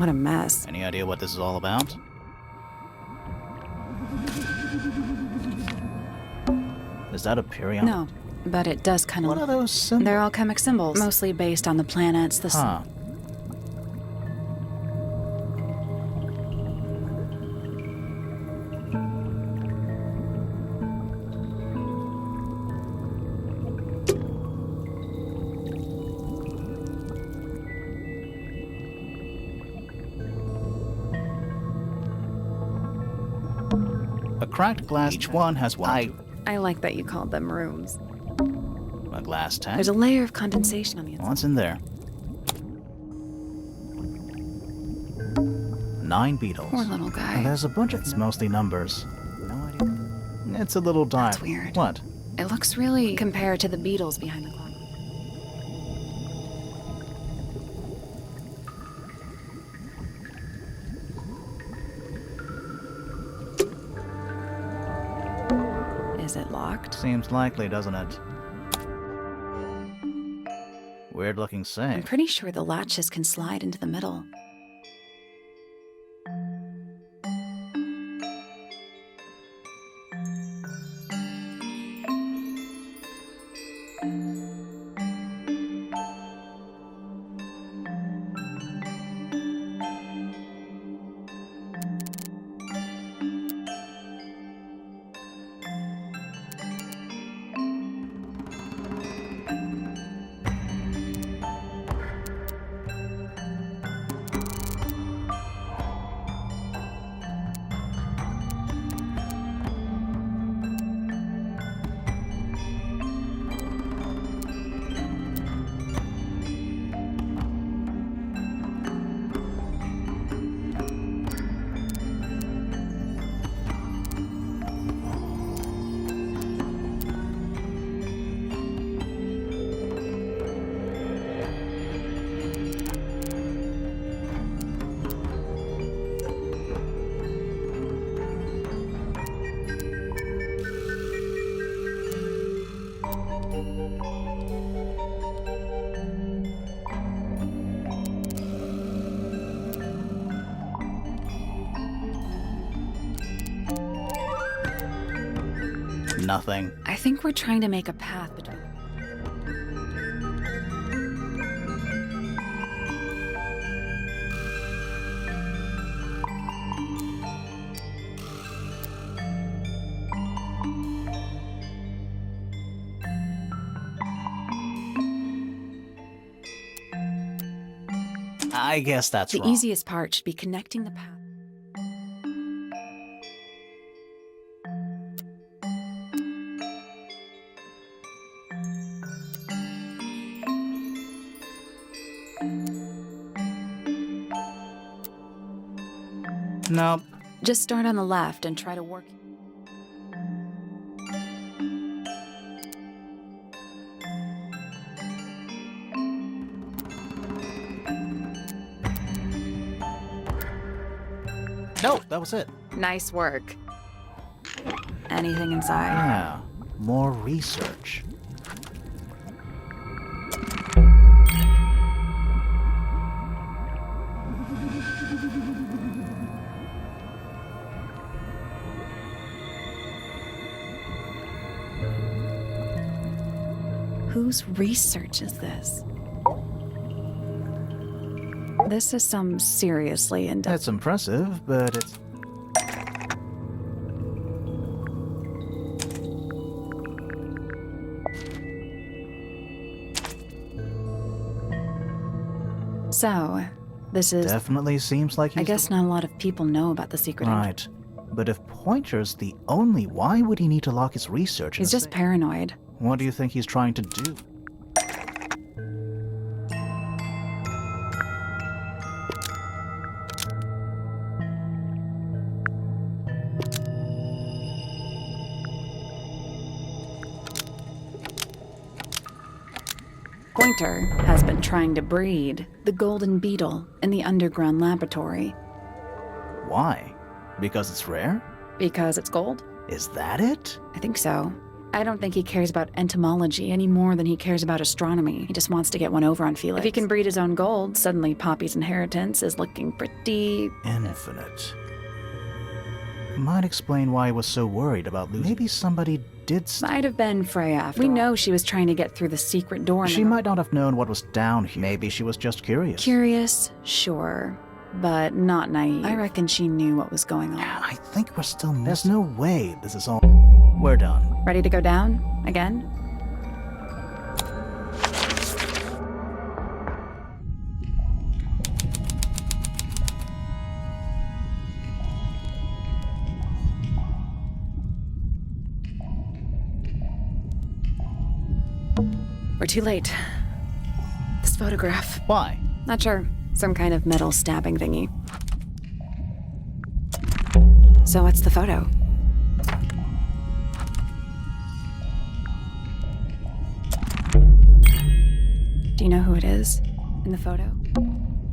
What a mess. Any idea what this is all about? Is that a period? No, but it does kind of... What are those symbols? They're alchemic symbols, mostly based on the planets, the sun. Huh. A cracked glass. Each one has one. I like that you called them rooms. A glass tank. There's a layer of condensation on the inside. What's in there? 9 beetles. Poor little guy. And there's a bunch of... It's mostly numbers. No idea. It's a little dark. That's weird. What? It looks really compared to the beetles behind the clock. Is it locked? Seems likely, doesn't it? Weird looking I'm safe. pretty sure the latches can slide into the middle. Nothing. I think we're trying to make a path between... I guess that's The wrong. easiest part should be connecting the path. Nope. Just start on the left and try to work... No, that was it. Nice work. Anything inside? Yeah. More research. Whose research is this? This is some seriously in-depth... That's impressive, but it's... So, this is... Definitely seems like he's... I guess not a lot of people know about the secret entrance. Right. But if Pointer's the only... Why would he need to lock his research in He's a just safe? paranoid. What do you think he's trying to do? Pointer has been trying to breed the golden beetle in the underground laboratory. Why? Because it's rare? Because it's gold? Is that it? I think so. I don't think he cares about entomology any more than he cares about astronomy. He just wants to get one over on Felix. If he can breed his own gold, suddenly Poppy's inheritance is looking pretty... Infinite. Might explain why he was so worried about losing. Maybe somebody did Might have been Freya after all. We know she was trying to get through the secret door. She might not have known what was down here. Maybe she was just curious. Curious, sure, but not naive. I reckon she knew what was going on. I think we're still missing. There's no way this is all... We're done. Ready to go down? Again? We're too late. This photograph. Why? Not sure. Some kind of metal stabbing thingy. So what's the photo? Do you know who it is in the photo?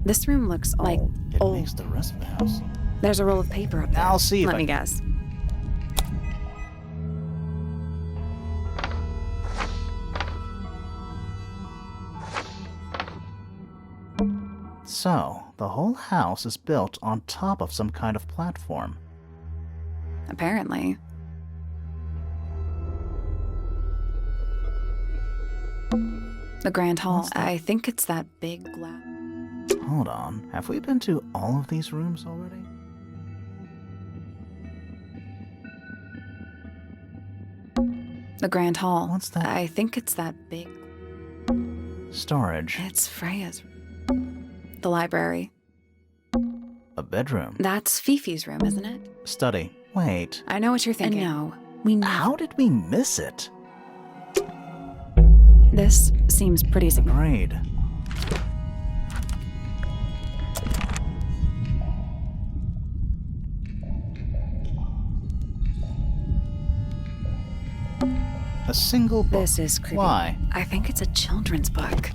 This room looks like It old. makes the rest of the house. There's a roll of paper up there. I'll see if Let I me can- guess. So, the whole house is built on top of some kind of platform. Apparently. The Grand Hall. What's that? I think it's that big glass. Hold on. Have we been to all of these rooms already? The Grand Hall. What's that? I think it's that big. Storage. It's Freya's. The library. A bedroom. That's Fifi's room, isn't it? Study. Wait. I know what you're thinking. And no, we know. How did we miss it? This seems pretty significant. Agreed. A single book. This is creepy. Why? I think it's a children's book.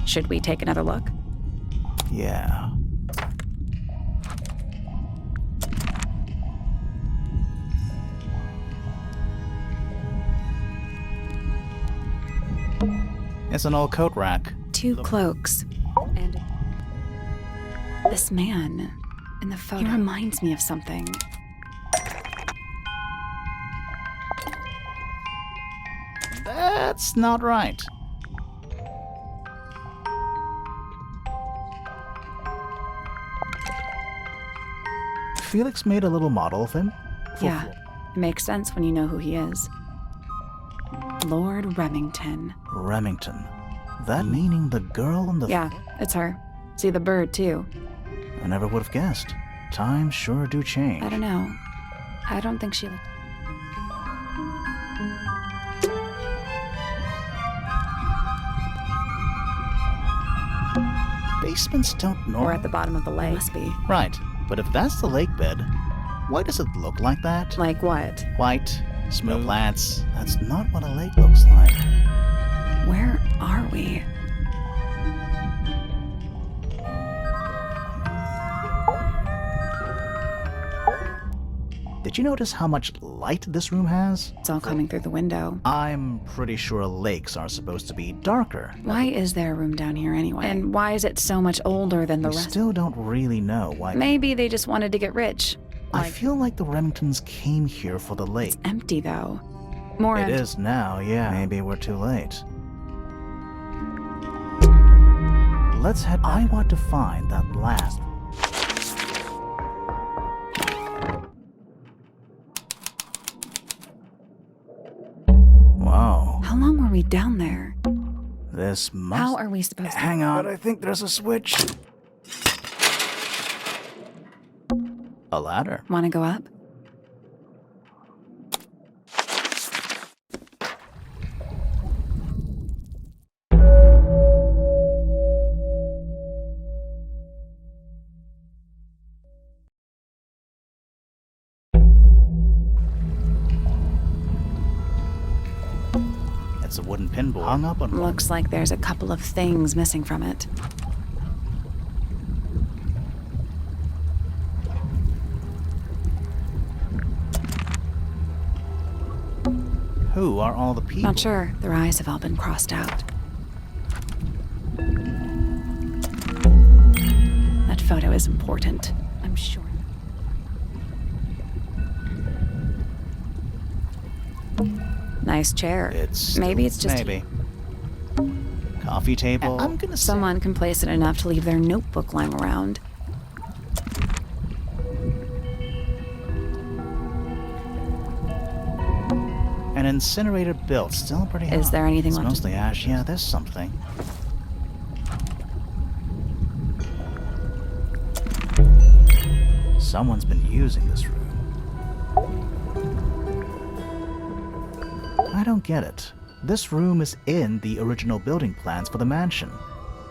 Should we take another look? Yeah. It's an old coat rack. Two cloaks. And this man in the photo. He reminds me of something. That's not right. Felix made a little model of him. Yeah, it makes sense when you know who he is. Lord Remington. Remington. That meaning the girl in the... Yeah, it's her. See the bird, too. I never would have guessed. Times sure do change. I don't know. I don't think she looked... Basements don't Or normally... at the bottom of the lake. Must be. Right, but if that's the lake bed, why does it look like that? Like what? White, smooth plants. That's not what a lake looks like. Where are we? Did you notice how much light this room has? It's all coming through the window. I'm pretty sure lakes are supposed to be darker. Why is there a room down here anyway? And why is it so much older than the We rest? still don't really know why. Maybe they just wanted to get rich. I feel like the Remingtons came here for the lake. Empty, though. More It empty. is now, yeah. Maybe we're too late. Let's head. I want to find that last. Wow. How long were we down there? This must... How are we supposed to... Hang on. But I think there's a switch. A ladder. Want to go up? It's a wooden pinboard hung up on... Looks like there's a couple of things missing from it. Who are all the people? Not sure. Their eyes have all been crossed out. That photo is important. I'm sure. Nice chair. Maybe it's just maybe. Coffee table. I'm gonna say someone complacent enough to leave their notebook lying around. An incinerator built, still pretty hot. Is there anything it's left? Mostly ash. Yeah, there's something. Someone's been using this room. I don't get it. This room is in the original building plans for the mansion,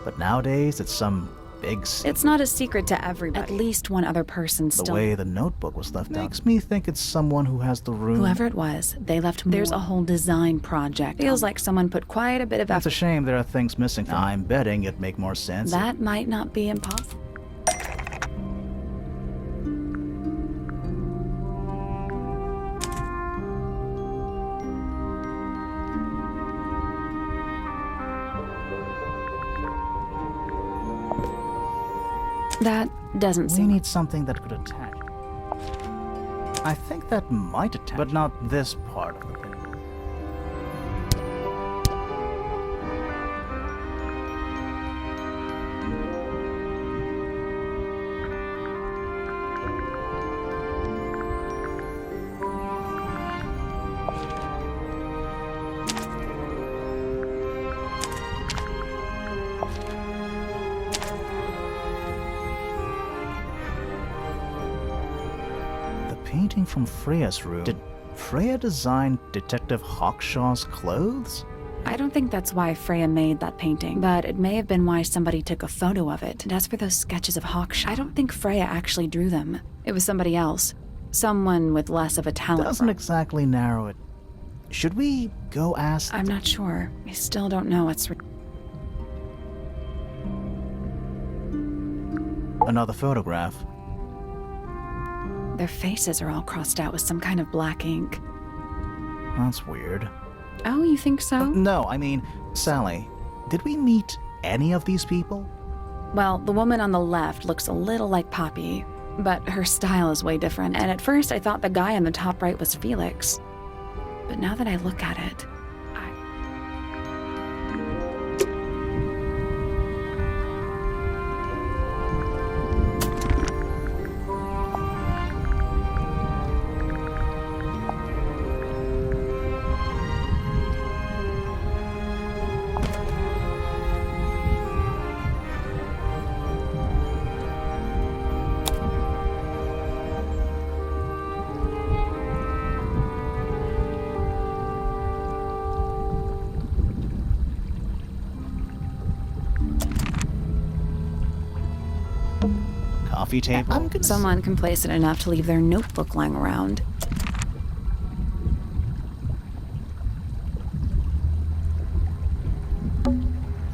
but nowadays it's some big secret. It's not a secret to everybody. At least one other person still. The way the notebook was left makes me think it's someone who has the room. Whoever it was, they left. There's a whole design project. Feels like someone put quite a bit of It's effort. a shame there are things missing. I'm betting it'd make more sense. That might not be impossible. That doesn't We seem. need something that could attach. I think that might attach, but not this part of the thing. Painting from Freya's room. Did Freya design Detective Hawkshaw's clothes? I don't think that's why Freya made that painting, but it may have been why somebody took a photo of it. And as for those sketches of Hawkshaw, I don't think Freya actually drew them. It was somebody else. Someone with less of a talent. Doesn't exactly narrow it. Should we go ask? I'm not sure. I still don't know what's. Another photograph. Their faces are all crossed out with some kind of black ink. That's weird. Oh, you think so? No, I mean, Sally, did we meet any of these people? Well, the woman on the left looks a little like Poppy, but her style is way different. And at first I thought the guy on the top right was Felix. But now that I look at it, Coffee table? someone complacent enough to leave their notebook lying around.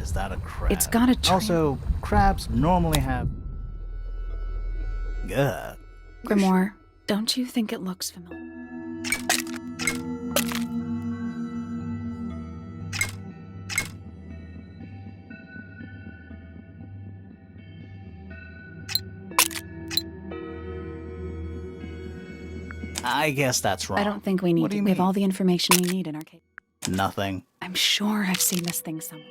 Is that a crab? It's got a trail. Also, crabs normally have... Ugh. Grimoire, don't you think it looks familiar? I guess that's wrong. I don't think we need What do to. you We have mean? all the information we need in our case. Nothing. I'm sure I've seen this thing somewhere.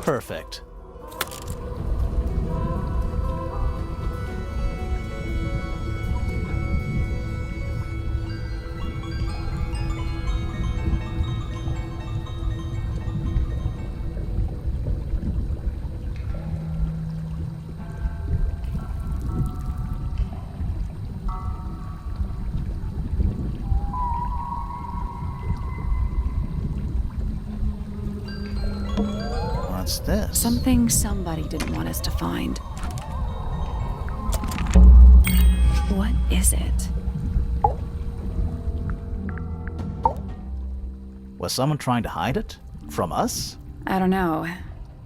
Perfect. What's this? Something somebody didn't want us to find. What is it? Was someone trying to hide it? From us? I don't know,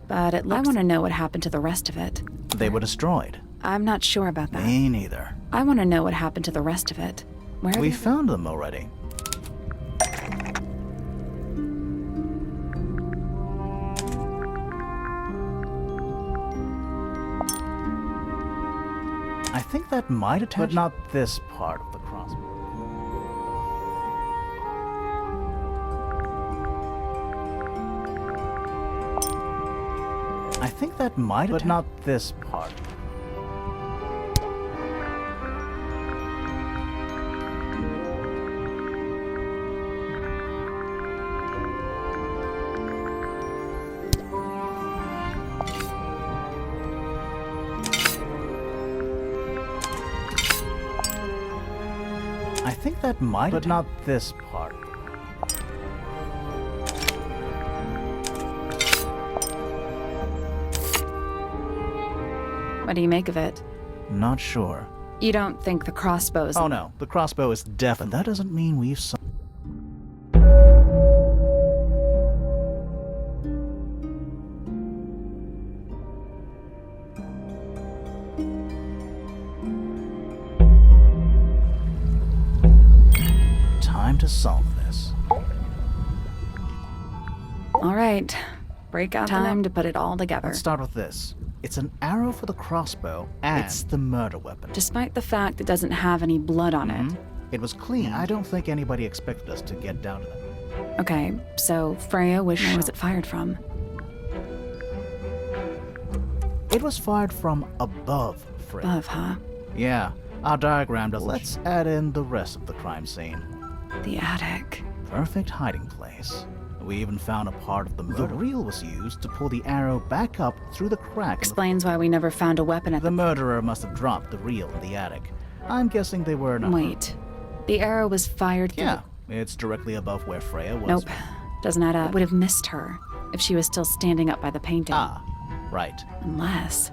but I want to know what happened to the rest of it. They were destroyed. I'm not sure about that. Me neither. I want to know what happened to the rest of it. Where are We they? found them already. I think that might attach, but not this part of the crossbow. I think that might, but not this part. I think that might, but not this part. What do you make of it? Not sure. You don't think the crossbow's... Oh no, the crossbow is definite. But that doesn't mean we've time to solve this. All right, break out time to put it all together. Let's start with this. It's an arrow for the crossbow, and it's the murder weapon. Despite the fact it doesn't have any blood on it. It was clean. I don't think anybody expected us to get down to that. Okay, so Freya, where was it fired from? It was fired from above, Fred. Above, huh? Yeah, our diagram doesn't. Let's add in the rest of the crime scene. The attic. Perfect hiding place. We even found a part of the murder. The reel was used to pull the arrow back up through the crack. Explains why we never found a weapon at The murderer must have dropped the reel in the attic. I'm guessing they were not. Wait. The arrow was fired through... Yeah, it's directly above where Freya was. Nope. Doesn't add up. Would have missed her if she was still standing up by the painting. Ah, right. Unless...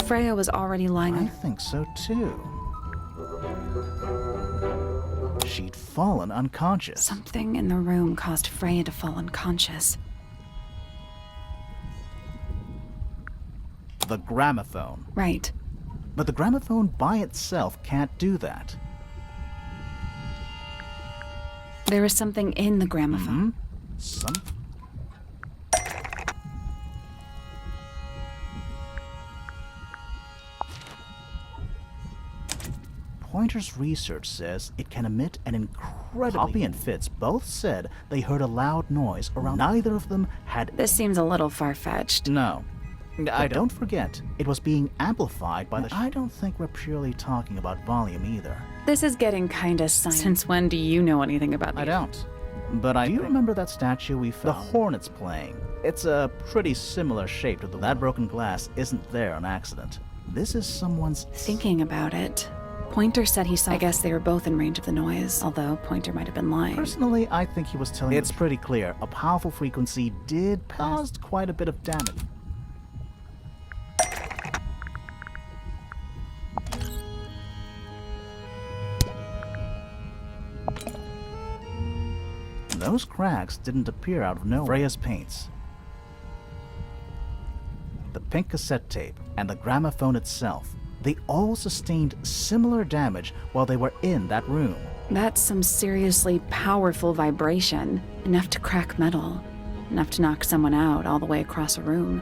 Freya was already lying I on... think so too. She'd fallen unconscious. Something in the room caused Freya to fall unconscious. The gramophone. Right. But the gramophone by itself can't do that. There is something in the gramophone. Some... Pointer's research says it can emit an incredibly... Poppy and Fitz both said they heard a loud noise around. Neither of them had... This seems a little far-fetched. No. Don't forget, it was being amplified by the... I don't think we're purely talking about volume either. This is getting kinda science. Since when do you know anything about I don't. But do you remember that statue we found? The Hornets playing. It's a pretty similar shape to the... That broken glass isn't there on accident. This is someone's... Thinking about it... Pointer said he saw... I guess they were both in range of the noise, although Pointer might have been lying. Personally, I think he was telling... It's pretty clear. A powerful frequency did caused quite a bit of damage. Those cracks didn't appear out of nowhere. Freya's paints, the pink cassette tape, and the gramophone itself, they all sustained similar damage while they were in that room. That's some seriously powerful vibration. Enough to crack metal. Enough to knock someone out all the way across a room.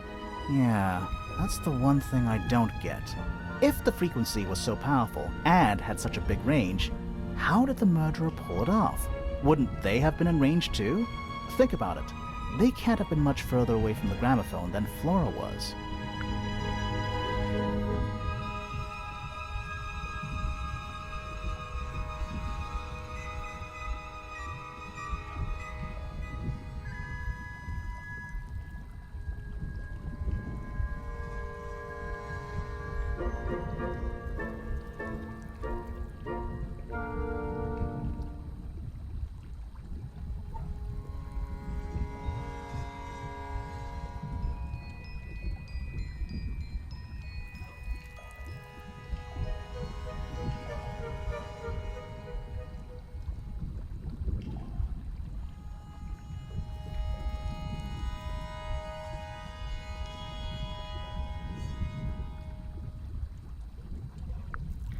Yeah, that's the one thing I don't get. If the frequency was so powerful and had such a big range, how did the murderer pull it off? Wouldn't they have been in range too? Think about it. They can't have been much further away from the gramophone than Flora was.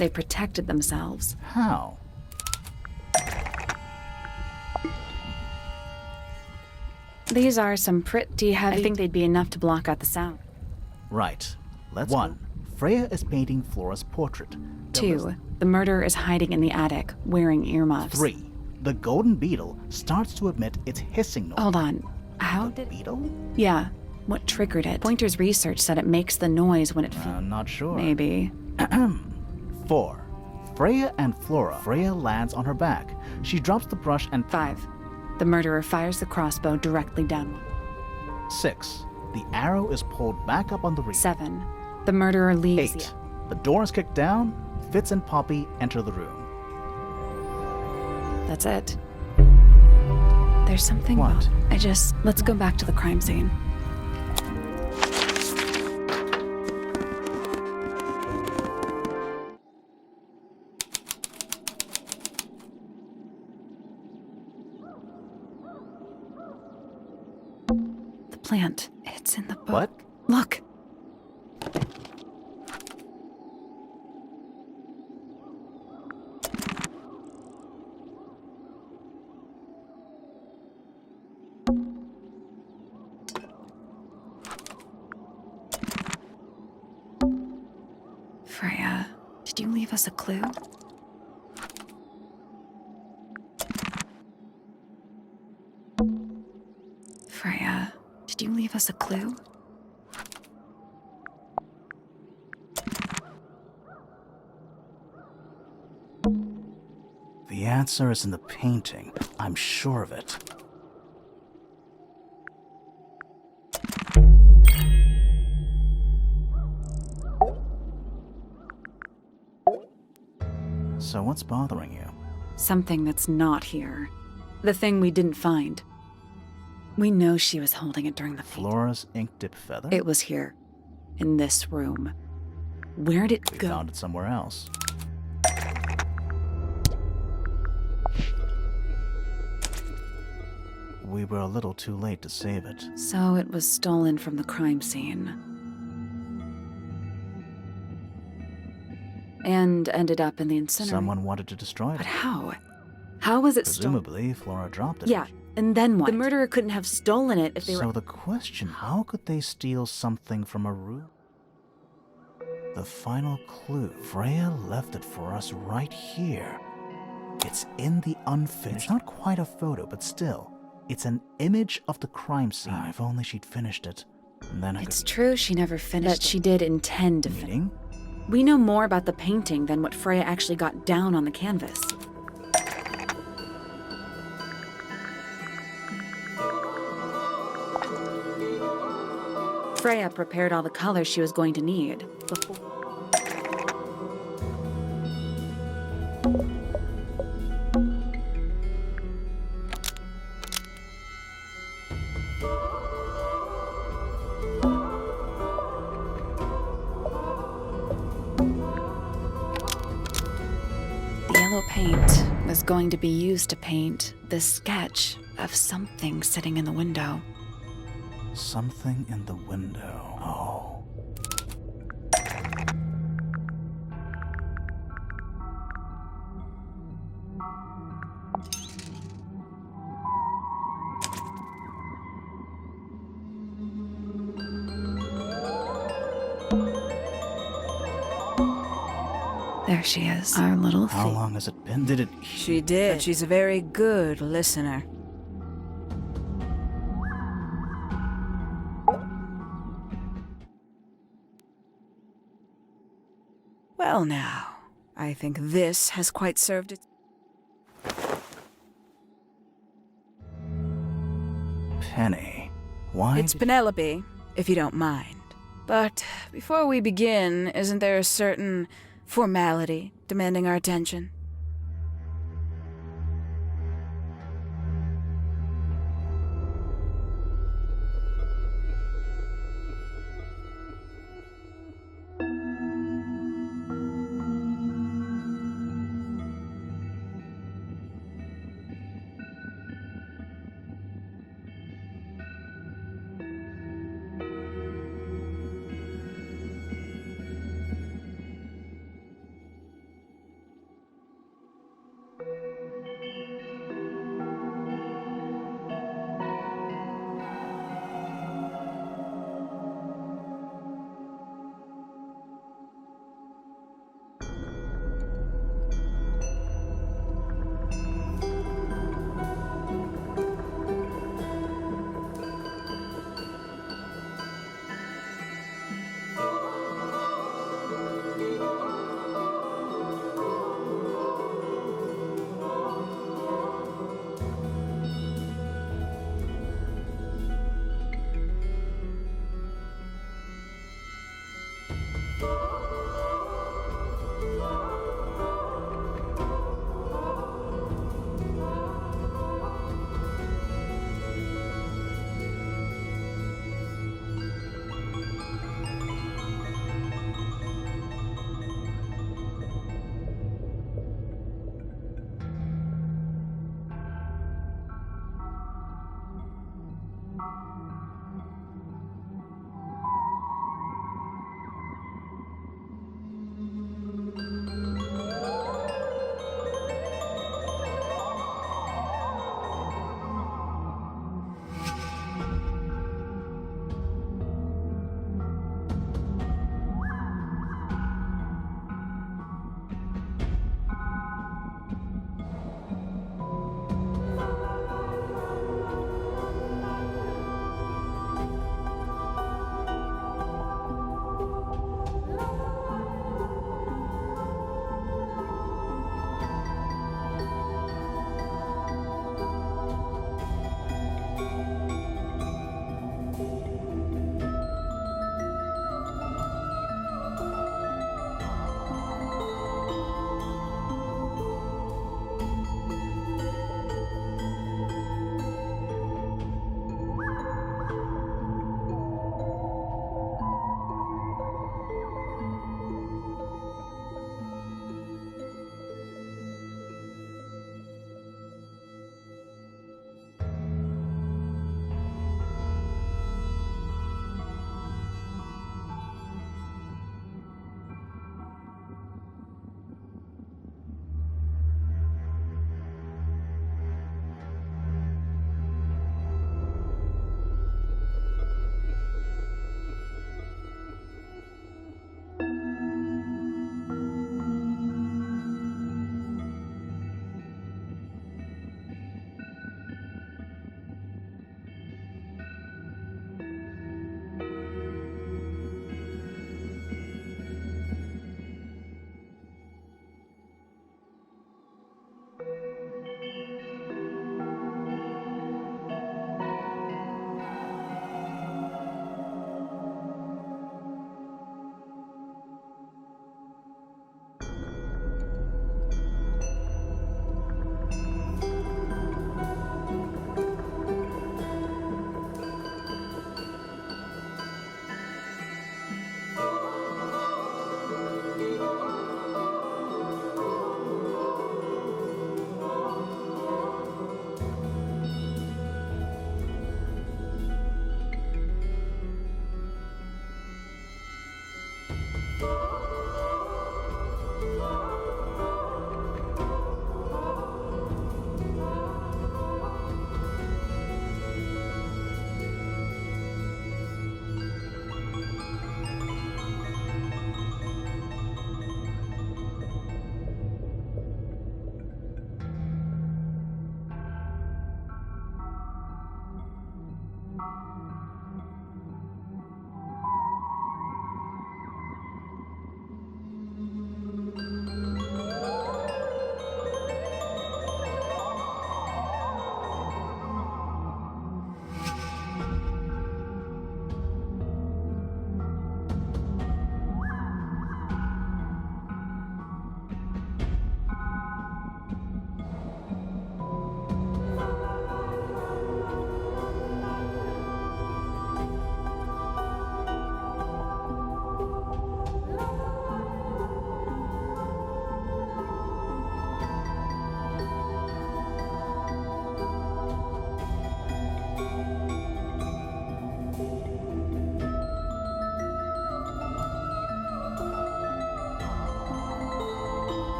They protected themselves. How? These are some pretty heavy. I think they'd be enough to block out the sound. Right. Let's 1. Freya is painting Flora's portrait. 2. The murderer is hiding in the attic, wearing earmuffs. 3. The golden beetle starts to emit its hissing noise. Hold on. How The did... beetle? Yeah. What triggered it? Pointer's research said it makes the noise when it... Not sure. Maybe. 4. Freya and Flora. Freya lands on her back. She drops the brush and... 5. The murderer fires the crossbow directly down. 6. The arrow is pulled back up on the reef. 7. The murderer leaves 8. The door is kicked down. Fitz and Poppy enter the room. That's it. There's something... What? Let's go back to the crime scene. The plant. It's in the book. What? Look. Freya, did you leave us a clue? Freya, did you leave us a clue? The answer is in the painting. I'm sure of it. So what's bothering you? Something that's not here. The thing we didn't find. We know she was holding it during the paint. Flora's ink dip feather? It was here. In this room. Where'd it We go? found it somewhere else. We were a little too late to save it. So it was stolen from the crime scene. And ended up in the incinerator. Someone wanted to destroy But it. how? How was it stolen? Presumably, Flora dropped it. Yeah, and then what? The murderer couldn't have stolen it if they So were... the question, how could they steal something from a room? The final clue. Freya left it for us right here. It's in the unfinished. It's not quite a photo, but still. It's an image of the crime scene. If only she'd finished it. And then I It's could... true she never finished But she did intend to finish. Meaning? We know more about the painting than what Freya actually got down on the canvas. Freya prepared all the colors she was going to need before... The yellow paint was going to be used to paint this sketch of something sitting in the window. Something in the window. Oh. There she is, our little How thief. long has it been? Did it... She did. But she's a very good listener. Well now, I think this has quite served its... Penny. Why It's did... Penelope, if you don't mind. But before we begin, isn't there a certain formality demanding our attention?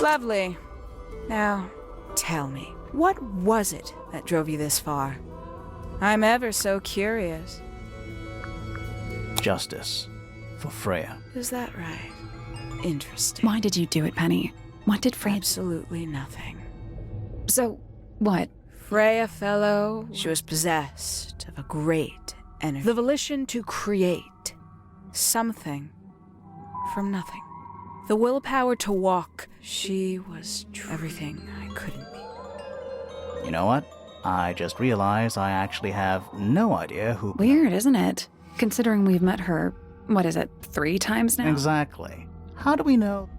Lovely. Now, tell me, what was it that drove you this far? I'm ever so curious. Justice for Freya. Is that right? Interesting. Why did you do it, Penny? What did Freya... Absolutely nothing. So, what? Freya, fellow, she was possessed of a great energy. The volition to create something from nothing. The willpower to walk. She was everything I couldn't be. You know what? I just realized I actually have no idea who... Weird, isn't it? Considering we've met her, what is it, 3 times now? Exactly. How do we know?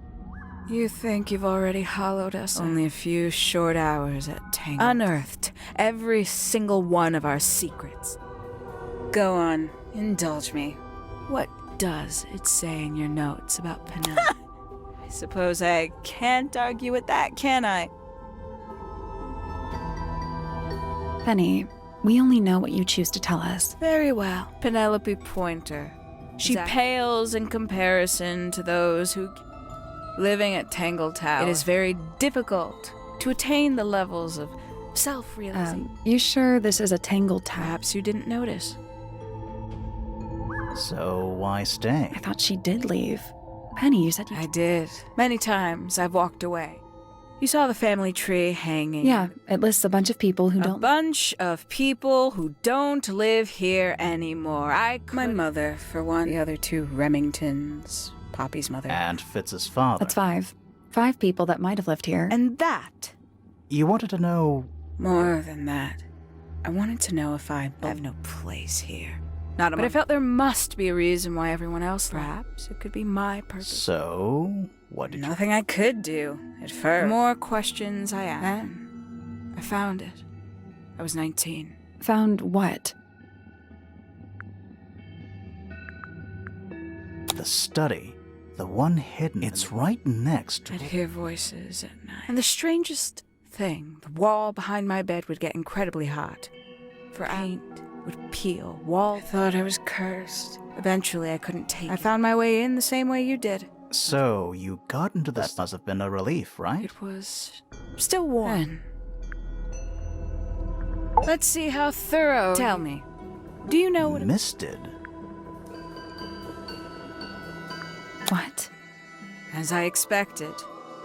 You think you've already hollowed us? Only a few short hours at Tangle. Unearthed every single one of our secrets. Go on, indulge me. What does it say in your notes about Penelope? I suppose I can't argue with that, can I? Penny, we only know what you choose to tell us. Very well. Penelope Pointer. She pales in comparison to those who... Living at Tangle Tower, it is very difficult to attain the levels of self-realization. You sure this is a Tangle Tower? Perhaps you didn't notice. So why stay? I thought she did leave. Penny, you said you... I did. Many times I've walked away. You saw the family tree hanging. Yeah, it lists a bunch of people who don't... A bunch of people who don't live here anymore. My mother, for one. The other 2 Remingtons. Poppy's mother. And Fitz's father. That's 5. 5 people that might have lived here. And that... You wanted to know... More than that. I wanted to know if I have no place here. But I felt there must be a reason why everyone else left. Perhaps it could be my purpose. So, what did Nothing I could do at first. The more questions I asked. Then, I found it. I was 19. Found what? The study. The one hidden. It's right next to... I'd hear voices at night. And the strangest thing, the wall behind my bed would get incredibly hot. For paint would peel. I thought I was cursed. Eventually, I couldn't take it. I found my way in the same way you did. So, you got into this. Must have been a relief, right? It was still warm. Let's see how thorough... Tell me, do you know what... Misted. What? As I expected.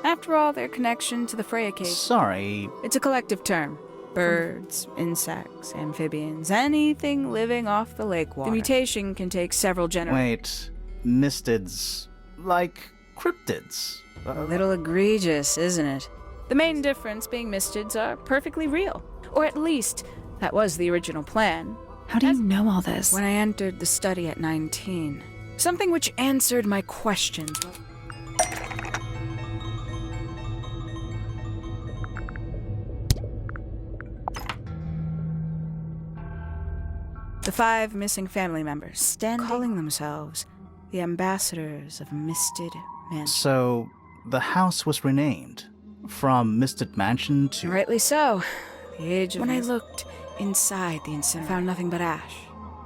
After all, their connection to the Freya cave. Sorry. It's a collective term. Birds, insects, amphibians, anything living off the lake water. The mutation can take several generations. Wait, mistids, like cryptids. A little egregious, isn't it? The main difference being mistids are perfectly real. Or at least, that was the original plan. How do you know all this? When I entered the study at 19. Something which answered my questions. The 5 missing family members, calling themselves the ambassadors of Misted Mansion. So, the house was renamed from Misted Mansion to... Rightly so. The age of... When I looked inside the incinerator, I found nothing but ash.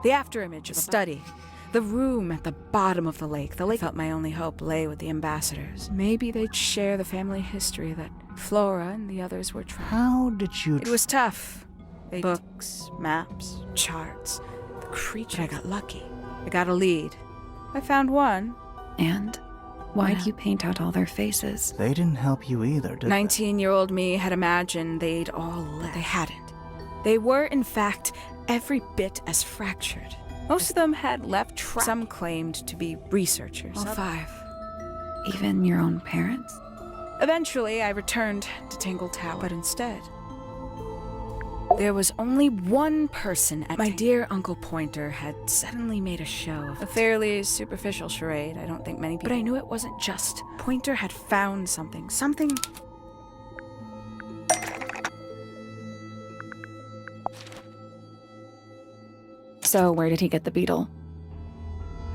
The afterimage of the study. The room at the bottom of the lake. I felt my only hope lay with the ambassadors. Maybe they'd share the family history that Flora and the others were trying. How did you... It was tough. Books, maps, charts, the creature. But I got lucky. I got a lead. I found one. And why'd you paint out all their faces? They didn't help you either, did 19-year-old me had imagined they'd all left. They hadn't. They were, in fact, every bit as fractured. Most of them had left track. Some claimed to be researchers. All 5. Even your own parents? Eventually, I returned to Tangle Tower, but instead, there was only one person at my dear Uncle Pointer had suddenly made a show of a fairly superficial charade. I don't think many people... But I knew it wasn't just. Pointer had found something. So where did he get the beetle?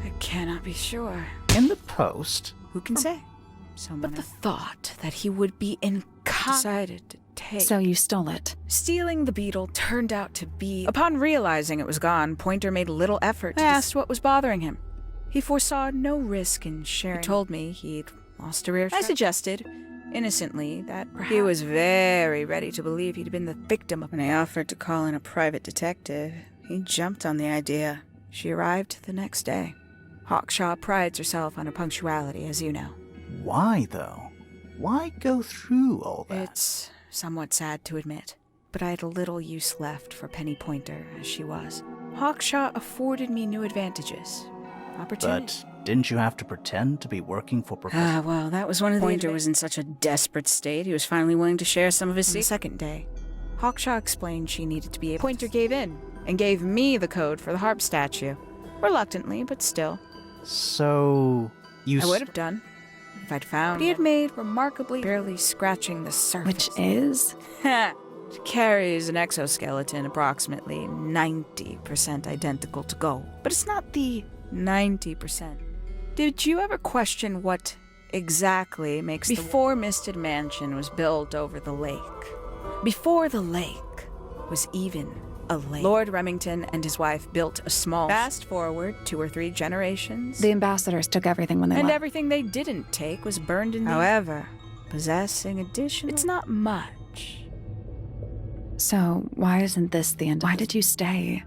I cannot be sure. In the post? Who can say? But the thought that he would be decided to take. So you stole it. Stealing the beetle turned out to be... Upon realizing it was gone, Pointer made little effort to... I asked what was bothering him. He foresaw no risk in sharing. He told me he'd lost a rare... I suggested innocently that perhaps he was very ready to believe he'd been the victim of. When I offered to call in a private detective, he jumped on the idea. She arrived the next day. Hawkshaw prides herself on her punctuality, as you know. Why, though? Why go through all that? It's somewhat sad to admit, but I had little use left for Penny Pointer as she was. Hawkshaw afforded me new advantages. Opportunities. But didn't you have to pretend to be working for Professor... Well, that was one of the... Pointer was in such a desperate state, he was finally willing to share some of his secrets. The second day, Hawkshaw explained she needed to be able... Pointer gave in, and gave me the code for the harp statue. Reluctantly, but still. So... I would have done, if I'd found... But he had made remarkably barely scratching the surface. Which is? She carries an exoskeleton approximately 90% identical to gold. But it's not the 90%. Did you ever question what exactly makes before Misted Mansion was built over the lake? Before the lake was even a lake. Lord Remington and his wife built a small... Fast forward 2 or 3 generations. The ambassadors took everything when they And left. everything they didn't take was burned in the... However, possessing additional... It's not much. So, why isn't this the end of Why did you stay?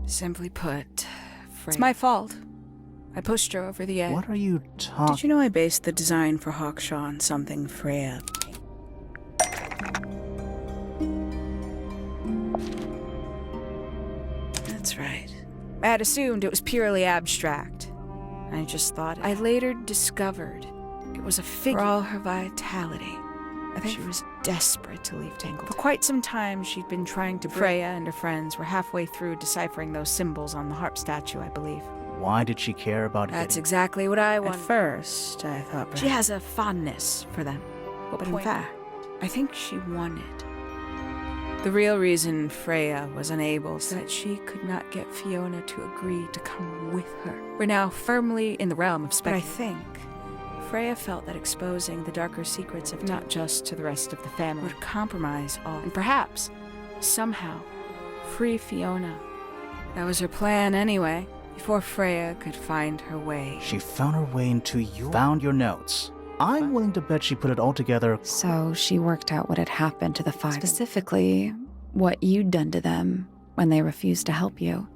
Simply put, it's my fault. I pushed her over the edge. What are you talking... Did you know I based the design for Hawkshaw on something Freya... That's right. I had assumed it was purely abstract. I just thought... I later discovered it was a figure. For all her vitality, I think she was desperate to leave Tangle. For quite some time, she'd been trying to... Freya and her friends were halfway through deciphering those symbols on the harp statue, I believe. Why did she care about... That's exactly what I wanted. At first, I thought perhaps she has a fondness for them. But in fact, I think she wanted. The real reason Freya was unable was that she could not get Fiona to agree to come with her. We're now firmly in the realm of speculation. But I think Freya felt that exposing the darker secrets of not just to the rest of the family would compromise all, and perhaps, somehow, free Fiona. That was her plan anyway, before Freya could find her way. She found her way into your... Found your notes. I'm willing to bet she put it all together. So she worked out what had happened to the 5. Specifically, what you'd done to them when they refused to help you.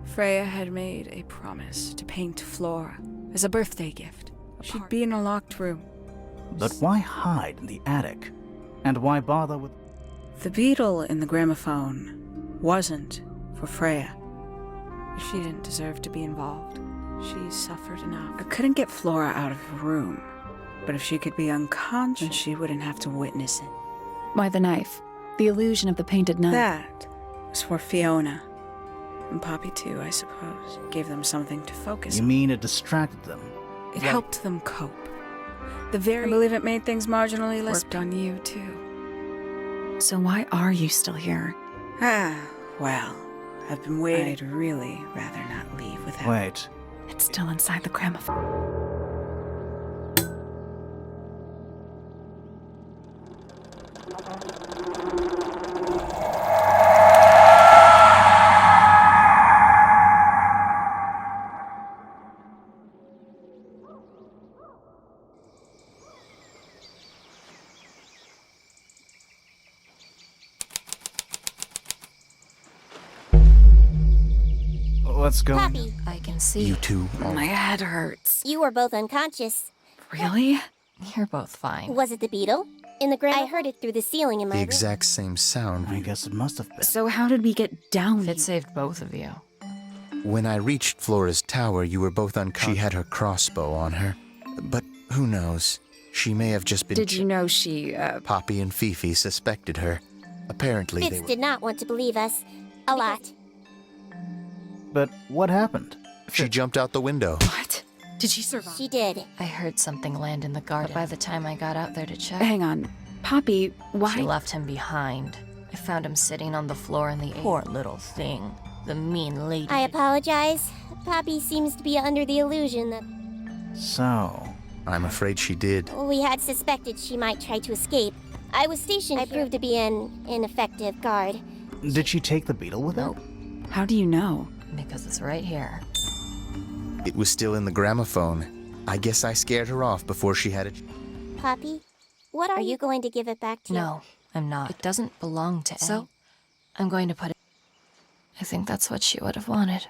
Freya had made a promise to paint Flora as a birthday gift. She'd be in a locked room. But why hide in the attic? And why bother with... The beetle in the gramophone wasn't for Freya. She didn't deserve to be involved. She suffered enough. I couldn't get Flora out of the room, but if she could be unconscious, then she wouldn't have to witness it. Why the knife? The illusion of the painted nun. That was for Fiona. And Poppy too, I suppose. Gave them something to focus on. You mean it distracted them? It helped them cope. I believe it made things marginally less... Worked on you too. So why are you still here? Well, I've been waiting. I'd really rather not leave without... Wait. It's still inside the gramophone. What's going on? Poppy, I can see. You two. My head hurts. you were both unconscious. Really? You're both fine. Was it the beetle? In the ground? I heard it through the ceiling in my The room. exact same sound. I guess it must have been. So how did we get down It here? saved both of you. When I reached Flora's tower, you were both unconscious. She had her crossbow on her. But who knows? She may have just been... Did you know she, Poppy and Fifi suspected her. Apparently Fitz they were... did not want to believe us. A lot. But what happened? She jumped out the window. What? Did she survive? She did. I heard something land in the garden. But by the time I got out there to check, Hang on. Poppy, why? she left him behind. I found him sitting on the floor in the... Poor little thing. The mean lady. I apologize. Poppy seems to be under the illusion that... So, I'm afraid she did. We had suspected she might try to escape. I was stationed here. I proved to be an ineffective guard. Did she take the beetle with her? Nope, How do you know? because it's right here. It was still in the gramophone. I guess I scared her off before she had it. Poppy, what are you going to give it back to? No, I'm not. It doesn't belong to So? I'm going to put it... I think that's what she would have wanted.